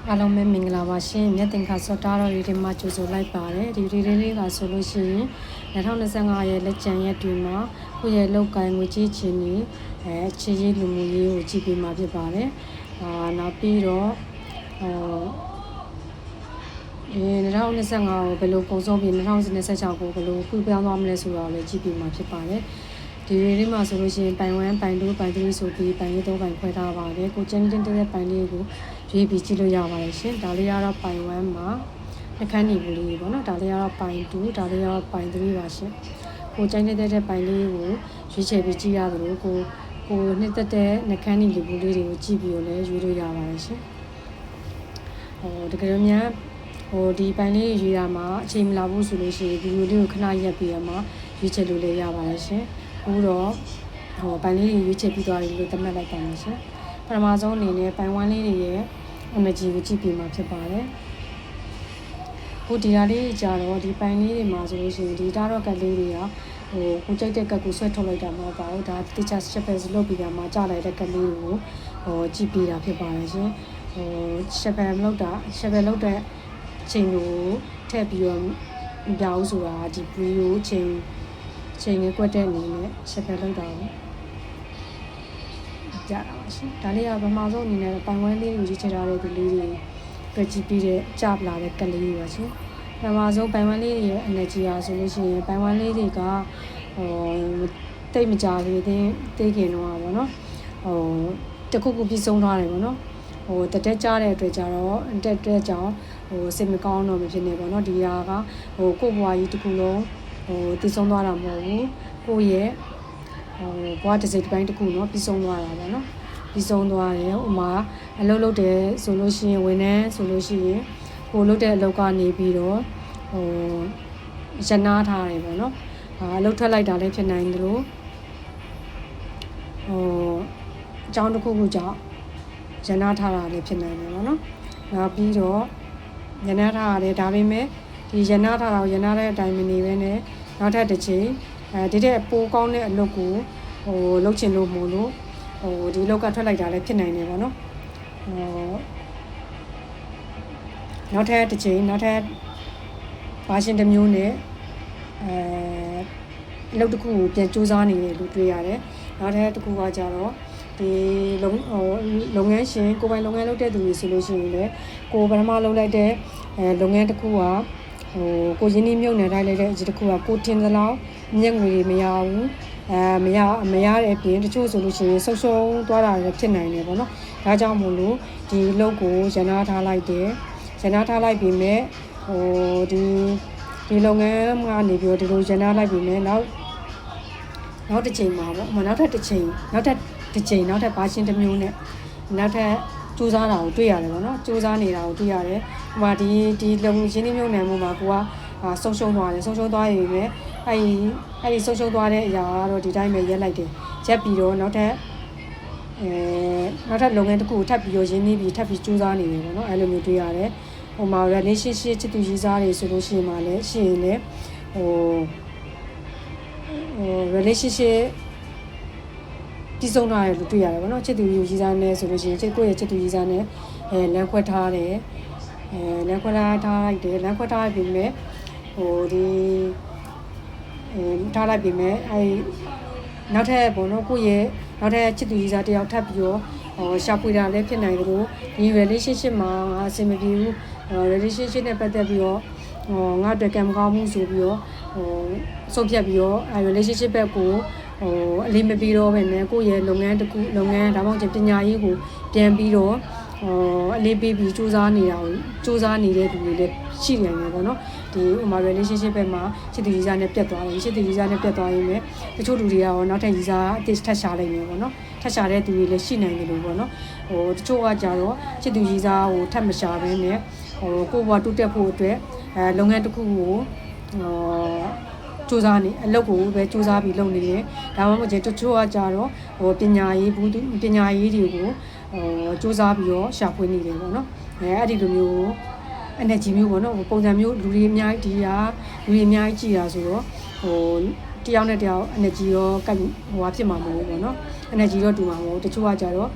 အားလုံးပဲမင်္ဂလာပါရှင်မြတ်တင်ခါစောတာတော်ရီဒီမှာကြိုဆိုလိုက်ပါတယ်ဒီရီလေးကဆိုလို့ရှိရင်2025ရဲ့လက်ကျန်ရက်တွေမှာကိုယ့်ရဲ့လောက်ကိုင်းငွေကြီးချင်းကြီးအခြေရေးလူမှုရေးကိုကြည့်ပြီးမှဖြစ်ပါတယ်နောက်ပြီးတော့2025ကိုဘယ်လိုပုံစောပြီး2026ကိုဘယ်လိုခုပြောင်းသွားမလဲဆိုတော့လည်းကြည့်ပြီးမှဖြစ်ပါတယ်ဒီလေးမှာဆိုလို့ရှိရင်ပိုင်1ပိုင်2ပိုင်3ဆိုပြီးပိုင်3ပိုင်ခွဲထားပါတယ်ကိုကျင်းတင်တဲ့ပိုင်လေးကိုရွေးပြီးကြည့်လို့ရပါတယ်ရှင်ဒါလေးကတော့ပိုင်1မှာအခန်းကြီးဘူးလေးပေါ့နော်ဒါလေးကတော့ပိုင်2ဒါလေးကတော့ပိုင်3ပါရှင်ကိုကျင်းတဲ့ပိုင်လေးကိုရွေးချယ်ပြီးကြည့်ရသလိုကိုနှစ်သက်တဲ့နှခမ်းကြီးလေးဘူးလေးတွေကိုကြည့်ပြီးတော့လည်းရွေးလို့ရပါတယ်ရှင်တကယ်လို့များဒီပိုင်လေးရွေးရမှာအချိန်မလာဘူးဆိုလို့ရှိရင်ဒီလိုလေးကိုခဏရက်ပြီးရမှာရွေးချယ်လို့လည်းရပါတယ်ရှင်အခုတော့ပိုင်လေးတွေရွေးချယ်ပြီးသွားပြီလို့သတ်မှတ်လိုက်ပါမယ်ရှင်ပထမဆုံးအနေနဲ့ပိုင်1လေးတွေရဲ့ energy ကိုကြည့်ပြီးမှဖြစ်ပါတယ်ခုဒီဟာလေးကြာတော့ဒီပိုင်လေးတွေမှာဆိုလို့ရှိရင်ဒီတာတော့ကတ်လေးတွေကကိုကြိုက်တဲ့ကတ်ကိုဆွဲထုတ်လိုက်တာမဟုတ်ပါဘူးဒါတခြား shuffle လုပ်ပြီးတာမှာကြာလိုက်တဲ့ကတ်လေးကိုကြည့်ပြီးတာဖြစ်ပါတယ်ရှင်shuffle လုပ်တဲ့ချိန်ကိုထည့်ပြီးတော့မပြောင်းဆိုတာဒီ brief ကိုချိန်လေးကွက်တဲ့အနေနဲ့ shuffle လုပ်တာကိုကြတာပါရှင်ဒါလေးကပထမဆုံးအနေနဲ့ပိုင်ဝမ်းလေးကိုရေးချထားတဲ့ဒီလေးတွေတွေ့ကြည့်ပြီးတဲ့ကြပလာတဲ့ကလေးတွေပါရှင်ပထမဆုံးပိုင်ဝမ်းလေးရဲ့ energy အားဆိုလို့ရှိရင်ပိုင်ဝမ်းလေးတွေကတိတ်မကြသေးခင်တော့ပါဘောနော်တခုခုပြီးဆုံးသွားတယ်ပေါ့နော်တက်ကြတဲ့အတွက်ကြတော့တက်ကြောင်စိတ်မကောင်းတော့မဖြစ်နေပေါ့နော်ဒီဟာကကိုယ့်ဘဝကြီးတစ်ခုလုံးတည်ဆုံးသွားတာမဟုတ်ဘူးကိုယ့်ရဲ့ဘဝတစ်စိတ်တစ်ပိုင်းတစ်ခုเนาะပြီးဆုံးသွားတာပေါ့เนาะပြီးဆုံးသွားတယ်ဥမာအလုပ်လုပ်တယ်ဆိုလို့ရှိရင်ဝန်ထမ်းဆိုလို့ရှိရင်ကိုလုပ်တဲ့အလုပ်ကနေပြီးတော့ရနာထားတယ်ပေါ့เนาะအလုပ်ထွက်လိုက်တာလည်းဖြစ်နိုင်တယ်လို့အကြောင်းတစ်ခုခုကြောင့်ရနာထားတာလည်းဖြစ်နိုင်တယ်ပေါ့เนาะနောက်ပြီးတော့ရနာထားရတယ်ဒါပေမဲ့ဒီရနာထားတာကိုရနာတဲ့အတိုင်းမနေဘဲနဲ့နောက်ထပ်တစ်ချိန်ဒီတဲ့ပိုးကောင်းတဲ့အလုပ်ကိုလုပ်ချင်လို့မို့လို့ဒီလောက်ကထွက်လိုက်တာလည်းဖြစ်နိုင်တယ်ပေါ့နော်နောက်ထပ်တစ်ချိန်နောက်ထပ်ဘာရှင်တစ်မျိုးနဲ့အလုပ်တစ်ခုကိုပြန်စူးစမ်းနေတယ်လို့တွေ့ရတယ်နောက်ထပ်တစ်ခုကကြတော့ဒီလုပ်ငန်းရှင်ကိုပိုင်လုပ်ငန်းလုပ်တဲ့သူတွေဆိုလို့ရှိရင်လည်းကိုပထမလုပ်လိုက်တဲ့လုပ်ငန်းတစ်ခုကကိုရင်းနှီးမြုပ်နှံထားလိုက်တဲ့အကြီးတစ်ခုကကိုတင်သလောက်မျက်ငွေတွေမရဘူးမရတဲ့အပြင်တချို့ဆိုလို့ရှိရင်ဆုပ်ရှုံးသွားတာလည်းဖြစ်နိုင်တယ်ပေါ့နော်ဒါကြောင့်မို့လို့ဒီလုပ်ကိုရန်နာထားလိုက်တယ်ရန်နာထားလိုက်ပြီးမဲ့ဒီလုပ်ငန်းကနေပြီးတော့ဒီလိုရန်နာလိုက်ပြီးမဲ့နောက်တစ်ချိန်မှာပေါ့နောက်ထပ်ဘာရှင်းတစ်မျိုးနဲ့နောက်ထပ်စူးစမ်းတာကိုတွေ့ရတယ်ပေါ့နော်စူးစမ်းနေတာကိုတွေ့ရတယ်ဟိုမှာဒီလုံရင်းနှီးမြုပ်နှံမှုမှာကိုကဆုံးရှုံးသွားတယ်ဆုံးရှုံးသွားရင်လည်းအဲ့ဒီဆုံးရှုံးသွားတဲ့အရာကတော့ဒီတိုင်းပဲရက်လိုက်တယ်ရက်ပြီးတော့နောက်ထပ်လုပ်ငန်းတစ်ခုထပ်ပြီးရင်းနှီးပြီးထပ်ပြီးစူးစမ်းနေတယ်ပေါ့နော်အဲ့လိုမျိုးတွေ့ရတယ်ဟိုမှာ relationship ချစ်သူရည်စားတွေဆိုလို့ရှိရင်လည်းrelationship ပြီးဆုံးထားတယ်လို့တွေ့ရတယ်ပေါ့နော်ချစ်သူရည်စားနဲ့ဆိုလို့ရှိရင်ကိုယ့်ရဲ့ချစ်သူရည်စားနဲ့လမ်းခွဲထားတယ်လမ်းခွဲထားလိုက်တယ်လမ်းခွဲထားပြီးမြဲထားလိုက်ပြီးမြဲနောက်ထပ်ပေါ့နော်ကိုယ့်ရဲ့နောက်ထပ်ချစ်သူရည်စားတယောက်ထပ်ပြီးတော့ရှာဖွေတာလည်းဖြစ်နိုင်တယ်လို့ဒီ relationship မှာအဆင်မပြေဘူး relationship နဲ့ပတ်သက်ပြီးတော့ငါ့အတွက်ကံမကောင်းမှုဆိုပြီးတော့ဆုံးဖြတ်ပြီးတော့ relationship ဘက်ကိုအလေးမပြီးတော့ပဲနဲ့ကိုယ့်ရဲ့လုပ်ငန်းဒါမှမဟုတ်ပညာရေးကိုပြန်ပြီးတော့အလေးပေးပြီးစူးစမ်းနေတဲ့သူတွေလည်းရှိနေတယ်ပေါ့နော်ဒီဥမာ relationship ဘက်မှာချစ်သူရည်စားနဲ့ပြတ်သွားတယ်ချစ်သူရည်စားနဲ့ပြတ်သွားရင်လည်းတချို့လူတွေကနောက်ထပ်ရည်စားအသစ်ထပ်ရှာလိုက်နေပေါ့နော်ထပ်ရှာတဲ့သူတွေလည်းရှိနိုင်တယ်လို့ပေါ့နော်တချို့ကကြတော့ချစ်သူရည်စားကိုထပ်မရှာဘဲနဲ့ကိုယ့်ဘဝတိုးတက်ဖို့အတွက်လုပ်ငန်းတစ်ခုကိုစူးစမ်းနေအလုပ်ကိုပဲစူးစမ်းပြီးလုပ်နေတယ်ဒါမှမဟုတ်တချို့ကကြတော့ပညာရေးတွေကိုစူးစမ်းပြီးတော့ရှာဖွေနေတယ်ပေါ့နော်အဲ့ဒီလိုမျိုး energy မျိုးပေါ့နော်ပုံစံမျိုးလူတွေအများကြီးကြည့်တာဆိုတော့တယောက်နဲ့တယောက် energy ရောဖြစ်မှာမဟုတ်ဘူးပေါ့နော် energy တော့တူမှာမဟုတ်တချို့ကကြတော့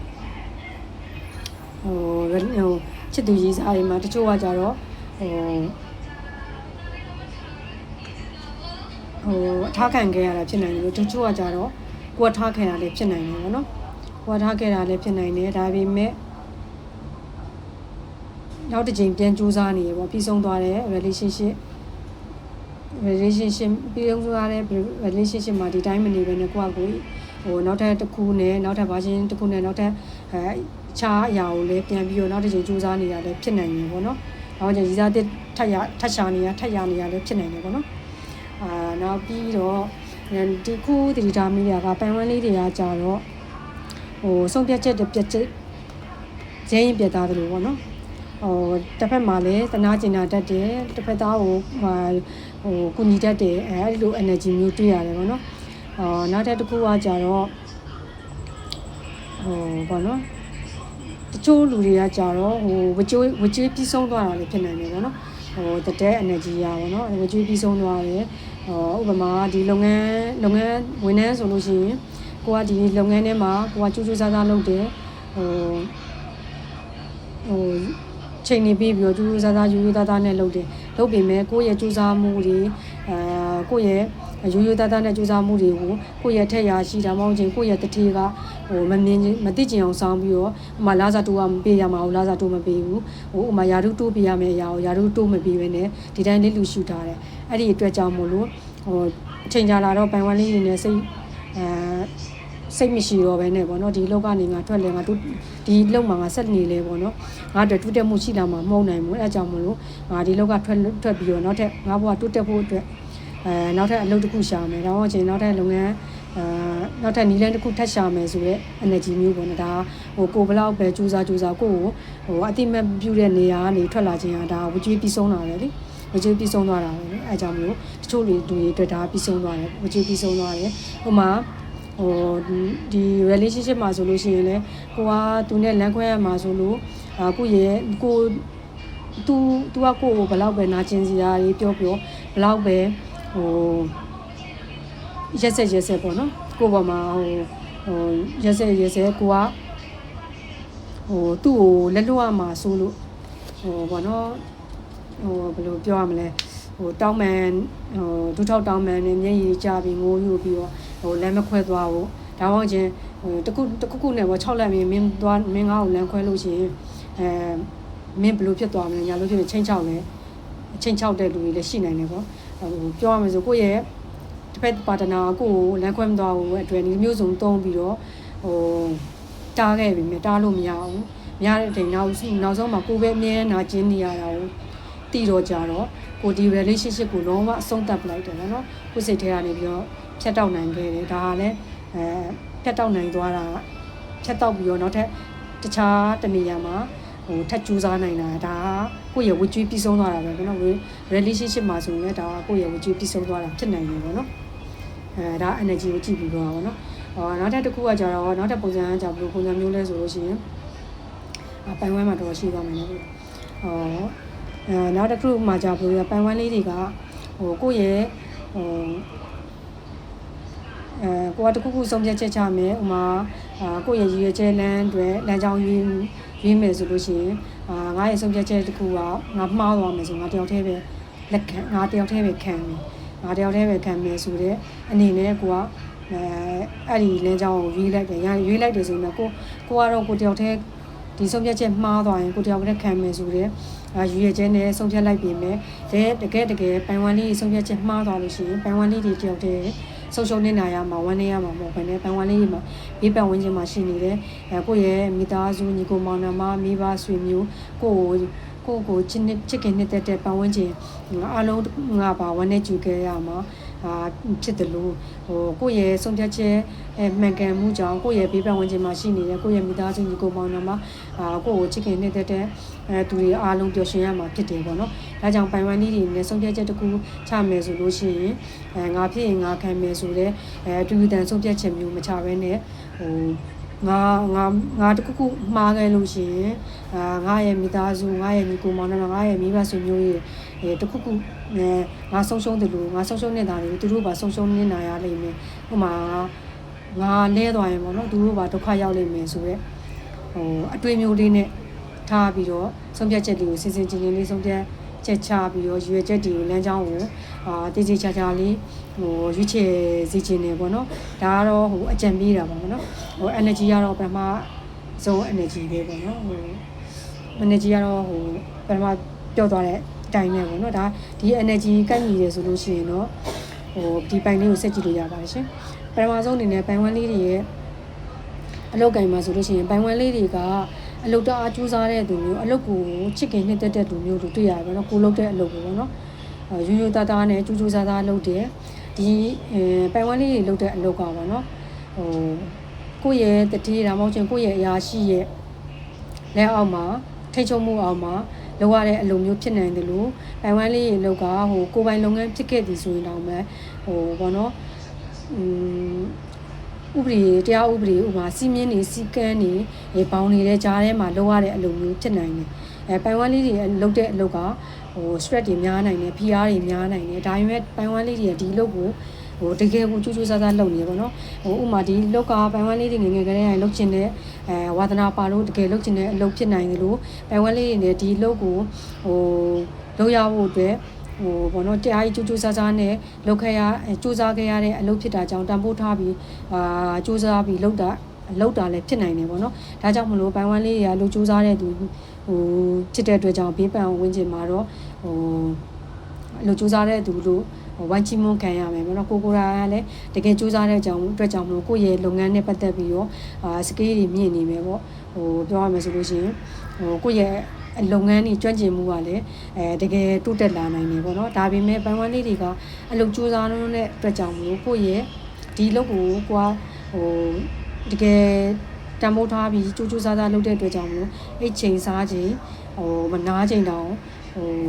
ချစ်သူရေးစားတွေမှာတချို့ကကြတော့အထားခံခဲ့ရတာဖြစ်နိုင်တယ်လို့တချို့ကကြတော့ကိုယ်ထားခံရလည်းဖြစ်နိုင်တယ်ပေါ့နော်ကိုယ်ထားခဲ့တာလည်းဖြစ်နိုင်တယ်ဒါပေမဲ့နောက်တစ်ချိန်ပြန်ကြိုးစားနေရပေါ့ပြီးဆုံးသွားတဲ့ relationship ပြီးဆုံးသွားတဲ့ relationship မှာဒီတိုင်းမနေဘဲနဲ့ကိုယ့်အကိုနောက်ထပ်တစ်ခုနဲ့နောက်ထပ်ဘာချင်းတစ်ခုနဲ့နောက်ထပ်ခြားအရာကိုလည်းပြန်ပြီးတော့နောက်တစ်ချိန်ကြိုးစားနေရလည်းဖြစ်နိုင်တယ်ပေါ့နော်နောက်ကျရင်ရည်စားတဲ့ထပ်ရှာနေရလည်းဖြစ်နိုင်တယ်ပေါ့နော်နောက်ပြီးတော့ဒီခုတတိထားမိရကပိုင်ဝမ်းလေးတွေကကြတော့ဆုံးဖြတ်ချက်တစ်ပြက်ချက်ရင်းပြတ်သားတယ်လို့ပေါ့နော်တစ်ဖက်မှာလည်းသနာကျင်တာတတ်တယ်တစ်ဖက်သားကိုကုညီတတ်တယ်အဲဒီလို energy မျိုးတွေ့ရတယ်ပေါ့နော်နောက်တစ်ခုကကြတော့ပေါ့နော်တချို့လူတွေကကြတော့ဝကြွေးပြီးဆုံးသွားတာလည်းဖြစ်နိုင်တယ်ပေါ့နော်တတဲ့ energy ရပါတော့ဝကြွေးပြီးဆုံးသွားတယ်ဥပမာဒီလုပ်ငန်းဝန်ထမ်းဆိုလို့ရှိရင်ကိုကဒီလုပ်ငန်းထဲမှာကိုကကြိုးကြိုးစားစားလုပ်တယ်ချိန်နေပြီးတော့ကြိုးကြိုးစားစားရိုးရိုးသားသားနဲ့လုပ်တယ်လုပ်ပေမဲ့ကိုယ့်ရဲ့ကြိုးစားမှုတွေကိုယ့်ရဲ့ရိုးရိုးသားသားနဲ့ကြိုးစားမှုတွေကိုကိုယ့်ရဲ့ထက်ရရှိတာမဟုတ်ချင်းကိုယ့်ရဲ့တတိကမသိကျင်အောင်စောင်းပြီးတော့လာစာတိုးကမပေးရမှာဘူးလာစာတိုးမပေးဘူးယာရုတိုးပေးရမယ့်အရာကိုယာရုတိုးမပေးဘဲနဲ့ဒီတိုင်းလေးလူရှူထားတယ်အဲ့ဒီအတွက်ကြောင့်မို့လို့အချိန်ကြာလာတော့ပိုင်ဝမ်းလေးတွေနဲ့စိတ်မရှိတော့ဘဲနဲ့ပေါ့နော်ဒီလောက်ကနေငါထွက်လဲငါတို့ဒီလောက်မှာငါဆက်နေလဲပေါ့နော်ငါတို့တိုးတက်မှုရှိလာမှာမဟုတ်နိုင်ဘူးအဲအကြောင်းမလို့ငါဒီလောက်ကထွက်ပြီးတော့နောက်ထပ်ငါဘဝတိုးတက်ဖို့အတွက်နောက်ထပ်အလုပ်တစ်ခုရှာမယ်ဒါမှမဟုတ်နောက်ထပ်လုပ်ငန်းနောက်ထပ်နီးလန်းတစ်ခုထပ်ရှာမယ်ဆိုတော့ energy မျိုးပေါ့နော်ဒါကိုဘလောက်ပဲကြိုးစားကိုအတိမတ်ပြုတဲ့နေရာကနေထွက်လာခြင်းဟာဒါဝကြွေးပြီးဆုံးတာပဲလေဝကြွေးပြီးဆုံးသွားတာပဲလေအဲအကြောင်းမလို့တချို့လူတွေအတွက်ဒါပြီးဆုံးသွားတယ်ဝကြွေးပြီးဆုံးသွားတယ်ဟိုမှာဒီ relationship မှာဆိုလို့ရှိရင်လည်းကိုကသူနဲ့လမ်းခွဲရမှာဆိုလို့ကိုသူကကိုဘလောက်ပဲနာကျင်စရာတွေပြောဘလောက်ပဲရက်ဆက်ပေါ့နော်ကိုပေါ်မှာရက်ဆက်ကိုကသူ့ကိုလက်လွတ်ရမှာဆိုလို့ပေါ့နော်ဘယ်လိုပြောရမလဲတောင်းမှန်ဒုထောက်တောင်းမှန်နဲ့မျက်ရည်ကျပြီးငိုယူပြီးတော့လမ်းမခွဲသွားဘူးဒါမှမဟုတ်ချင်းတခုနဲ့ပေါ့6လက်မင်းငါ့ကိုလမ်းခွဲလို့ရှိရင်မင်းဘယ်လိုဖြစ်သွားမလဲညာလို့ဖြစ်ချင်းချောက်တဲ့လူတွေလည်းရှိနိုင်တယ်ပေါ့ပြောရမယ်ဆိုကိုယ့်ရဲ့တစ်ဖက်ပါတနာကိုလမ်းခွဲမသွားဘူးအတွက်ဒီမျိုးစုံသုံးပြီးတော့တားခဲ့ပြီမြတားလို့မရဘူးမြတဲ့တိမ်နောက်ဆုံးမှာကိုပဲအမြဲနာကျင်နေရတာကိုတီတော့ကြတော့ကိုဒီ relationship ကိုလုံးဝအဆုံးသတ်ပလိုက်တယ်နော်ကိုစိတ်ထဲကနေပြီးတော့ဖြတ်တောက်နိုင်ခဲ့တယ်ဒါကလည်းဖြတ်တောက်နိုင်သွားတာဖြတ်တောက်ပြီးတော့နောက်ထပ်တခြားတနေရာမှာထပ်ကြိုးစားနိုင်တာဒါကိုယ့်ရဲ့ဝကြွေးပြီးဆုံးသွားတာပဲနော် relationship မှာဆိုရင်လည်းဒါကိုယ့်ရဲ့ဝကြွေးပြီးဆုံးသွားတာဖြစ်နိုင်တယ်ပေါ့နော်ဒါ energy ကိုကြည့်ပြီးတော့ပေါ့နော်နောက်ထပ်တစ်ခုကကြတော့နောက်ထပ်ပုံစံကကြဘယ်လိုပုံစံမျိုးလဲဆိုလို့ရှိရင်ပိုင်ဝမ်းမှာတော့ရှိသွားမယ်နော်နောက်တစ်ခုမှကြဘယ်လိုပိုင်ဝမ်းလေးတွေကကိုယ့်ရဲ့ကိုကတခုခုဆုံးဖြတ်ချက်ချမယ်ဥမာကိုယ့်ရဲ့ရည်ရွယ်ချက်လမ်းတွေလမ်းကြောင်းရွေးမယ်ဆိုလို့ရှိရင်ငါရဲ့ဆုံးဖြတ်ချက်တခုကငါမှားသွားမယ်ဆိုငါတယောက်တည်းပဲငါတယောက်တည်းပဲခံမယ်ဆိုတဲ့အနေနဲ့ကိုကအဲ့ဒီလမ်းကြောင်းကိုရွေးလိုက်တယ်ဆိုရင်ကိုကတော့ကိုတယောက်တည်းဒီဆုံးဖြတ်ချက်မှားသွားရင်ကိုတယောက်တည်းခံမယ်ဆိုတဲ့ရွေးရခြင်းနဲ့ဆုံးဖြတ်လိုက်ပြီးမယ်တကယ်ပိုင်ဝမ်းလေးဆုံးဖြတ်ချက်မှားသွားလို့ရှိရင်ပိုင်ဝမ်းလေးတွေတယောက်တည်းဆုံးရှုံးနေတာရမှာဝမ်းနေရမှာမဟုတ်ဘဲနဲ့ပိုင်ဝမ်းလေးတွေမှာဘေးပတ်ဝန်းကျင်မှာရှိနေတဲ့ကိုယ့်ရဲ့မိသားစုညီကိုမောင်နှမမိဘဆွေမျိုးကိုချစ်ခင်နှစ်သက်တဲ့ပတ်ဝန်းကျင်အားလုံးငါပါဝမ်းနေကြည့်ခဲ့ရမှာဖြစ်တယ်လို့ကိုယ့်ရဲ့ဆုံးဖြတ်ချက်မှန်ကန်မှုကြောင့်ကိုယ့်ရဲ့ဘေးပတ်ဝန်းကျင်မှာရှိနေတဲ့ကိုယ့်ရဲ့မိသားစုညီကိုမောင်နှမကိုယ့်ကိုချစ်ခင်နှစ်သက်တဲ့သူတွေအားလုံးပျော်ရွှင်ရမှာဖြစ်တယ်ပေါ့နော်ဒါကြောင့်ပိုင်ဝမ်းနည်းတွေနဲ့ဆုံးဖြတ်ချက်တစ်ခုချမယ်ဆိုလို့ရှိရင်ငါဖြစ်ရင်ငါခံမယ်ဆိုတဲ့တူတန်ဆုံးဖြတ်ချက်မျိုးမချဘဲနဲ့ငါတခုခုမှားခဲ့လို့ရှိရင်ငါရဲ့မိသားစုငါရဲ့ညီကိုမောင်နှမငါရဲ့မိဘဆွေမျိုးတွေတခုခုငါဆုံးရှုံးတယ်လို့ငါဆုံးရှုံးနေတာတွေကိုသူတို့ပါဆုံးရှုံးနေတာရလိမ့်မယ်ဥပမာငါလဲသွားရင်ပေါ့နော်သူတို့ပါဒုက္ခရောက်လိမ့်မယ်ဆိုတော့အတွေ့မျိုးလေးနဲ့ ထားပြီးတော့ဆုံးဖြတ်ချက်တွေကိုစင်စင်ချင်းချင်းလေးဆုံးဖြတ်ချက်ချပြီးတော့ရွေချက်တွေကိုလမ်းကြောင်းကိုတည်တည်ချာချာလေးရွေးချယ်စီခြင်းနေပေါ့နော်ဒါကတော့အကြံပေးတာပေါ့နော်energy ကတော့ပထမဆုံး energy ပဲပေါ့နော်energy ကတော့ပထမပြောသွားတဲ့အတိုင်းပဲပေါ့နော်ဒါဒီ energy ကိုက်ညီတယ်ဆိုလို့ရှိရင်တော့ဒီပိုင်လေးကိုဆက်ကြည့်လို့ရပါတယ်ရှင်ပထမဆုံးအနေနဲ့ပိုင်ဝမ်းလေးတွေရဲ့အလုပ်ကင်မှာဆိုလို့ရှိရင်ပိုင်ဝမ်းလေးတွေကအလုပ်တအားကြိုးစားတဲ့သူမျိုးအလုပ်ကိုချစ်ခင်နှစ်သက်တဲ့သူမျိုးတို့တွေ့ရတယ်ပေါ့နော်ကိုလုပ်တဲ့အလုပ်ပေါ့နော်ရိုးရိုးသားသားနဲ့ကြိုးကြိုးစားစားလုပ်တယ်ဒီပိုင်ဝမ်းလေးတွေလုပ်တဲ့အလုပ်ကပေါ့နော်ကိုယ့်ရဲ့တတိဒါမှမဟုတ်ကိုယ့်ရဲ့အရာရှိရဲ့လက်အောက်မှာထိတ်ချုံမှုအောက်မှာလုပ်ရတဲ့အလုပ်မျိုးဖြစ်နိုင်တယ်လို့ပိုင်ဝမ်းလေးရေလောက်ကကိုယ်ပိုင်လုပ်ငန်းဖြစ်ခဲ့သည်ဆိုရင်တော့မှဘောနော်ဥပဒေတရားဥပဒေဥပမာစီမင်းနေစီကန်းနေပေါင်းနေတဲ့ကြားထဲမှာလုပ်ရတဲ့အလုပ်မျိုးဖြစ်နိုင်တယ်ပိုင်ဝမ်းလေးတွေလုပ်တဲ့အလုပ်ကstress တွေများနိုင်တယ် PR တွေများနိုင်တယ်ဒါပေမဲ့ပိုင်ဝမ်းလေးတွေဒီလုပ်ကိုတကယ်ကိုကြိုးကြိုးစားစားလုပ်နေပေါ့နော်ဥပမာဒီလောက်ကပိုင်ဝမ်းလေးတွေငယ်ငယ်ကလေးတိုင်းလုပ်ချင်တဲ့ဝါသနာပါလို့တကယ်လုပ်ချင်တဲ့အလုပ်ဖြစ်နိုင်တယ်လို့ပိုင်ဝမ်းလေးတွေနဲ့ဒီလုပ်ကိုလုပ်ရဖို့အတွက်ဘောနော်တရားကြီးကြိုးကြိုးစားစားနဲ့လုပ်ခဲ့ရစူးစမ်းခဲ့ရတဲ့အလုပ်ဖြစ်တာကြောင့်တန်ဖိုးထားပြီးစူးစမ်းပြီးလုပ်တာလည်းဖြစ်နိုင်တယ်ပေါ့နော်ဒါကြောင့်မလို့ပိုင်ဝမ်းလေးတွေကလုပ်စူးစမ်းတဲ့သူဖြစ်တဲ့အတွက်ကြောင့်ဘေးပန်ဝင်ချင်မှာတော့လုပ်စူးစမ်းတဲ့သူလို့ဝိုင်းချမွန်ခံရမယ်ပေါ့နော်ကိုရာကလည်းတကယ်စူးစမ်းတဲ့အကြောင်းအတွက်ကြောင့်မလို့ကိုယ့်ရဲ့လုပ်ငန်းနဲ့ပတ်သက်ပြီးတော့စကေးတွေမြင့်နေမယ်ပေါ့ပြောရမယ်ဆိုလို့ရှိရင်ကိုယ့်ရဲ့လုပ်ငန်းတွေကျွမ်းကျင်မှုကလည်းတကယ်တိုးတက်လာနိုင်တယ်ပေါ့နော်ဒါပေမဲ့ပိုင်ဝမ်းလေးတွေကအလုပ်စူးစမ်းတဲ့အတွက်ကြောင့်မလို့ကိုယ့်ရဲ့ဒီလုပ်ကိုတကယ်တံမိုးထားပြီးကြိုးကြိုးစားစားလုပ်တဲ့အတွက်ကြောင့်မလို့အိတ်ချိန်စားချိန်မနာချိန်တောင်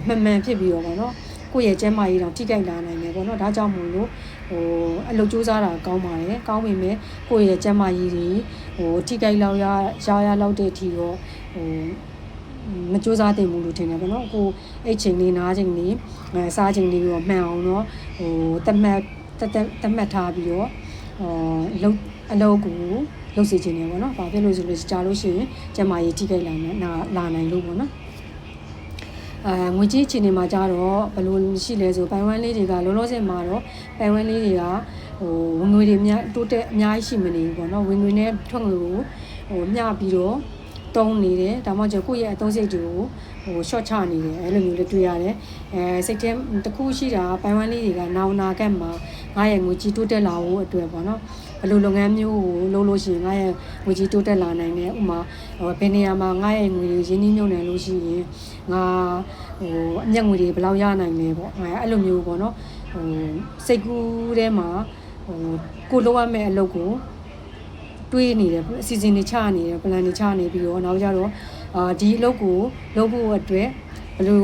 မှန်မှန်ဖြစ်ပြီးတော့ပေါ့နော်ကိုယ့်ရဲ့ကျန်းမာရေးတောင်ထိခိုက်လာနိုင်တယ်ပေါ့နော်ဒါကြောင့်မို့လို့အလုပ်စူးစမ်းတာကောင်းပါတယ်ကောင်းပေမဲ့ကိုယ့်ရဲ့ကျန်းမာရေးတွေထိခိုက်လောက်ရလောက်တဲ့အထိတော့မကြိုးစားတင်ဘူးလို့ထင်တယ်ပေါ့နော်ကိုအိတ်ချိန်လေးနားချိန်လေးစားချိန်လေးရောမှန်အောင်တော့တတ်မှတ်ထားပြီးတော့အလုပ်ကိုလုပ်စီခြင်းနေပေါ့နော်ဘာဖြစ်လို့ဆိုလို့ကြားလို့ရှိရင်ကျမကြီးထိခိုက်လာနိုင်လို့ပေါ့နော်ငွေကြေးအခြေအနေမှာကြတော့ဘယ်လိုရှိလဲဆိုပိုင်ဝမ်းလေးတွေကလောလောဆယ်မှာတော့ပိုင်ဝမ်းလေးတွေကဝင်ငွေတွေတိုးတက်အများကြီးရှိမနေဘူးပေါ့နော်ဝင်ငွေနဲ့ထွက်ငွေကိုမျှပြီးတော့တုံးနေတယ်ဒါမှမဟုတ်ကိုယ့်ရဲ့အသုံးစရိတ်တွေကိုshort ချနေတယ်အဲ့လိုမျိုးလည်းတွေ့ရတယ်စိတ်ထဲတစ်ခုရှိတာပိုင်ဝမ်းလေးတွေကနောင်နာကတ်မှာငါရဲ့ငွေကြီးတိုးတက်လာဖို့အတွက်ပေါ့နော်ဘယ်လိုလုပ်ငန်းမျိုးကိုလုပ်လို့ရှိရင်ငါရဲ့ငွေကြီးတိုးတက်လာနိုင်တယ်ဥမာဘယ်နေရာမှာငါရဲ့ငွေတွေရင်းနှီးမြှုပ်နှံလို့ရှိရင်ငါအမျက်ငွေတွေဘယ်လောက်ရနိုင်လဲပေါ့အဲ့လိုမျိုးပေါ့နော်စိတ်ကူးထဲမှာကိုလုပ်ရမယ့်အလုပ်ကိုတွေးနေတယ်အစီအစဉ်တွေချနေတယ် plan တွေချနေပြီးတော့နောက်ကြတော့ဒီအလုပ်ကိုလုပ်ဖို့အတွက်ဘယ်လို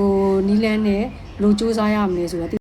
နီးလန်းနဲ့ဘယ်လိုစူးစမ်းရမလဲဆိုတော့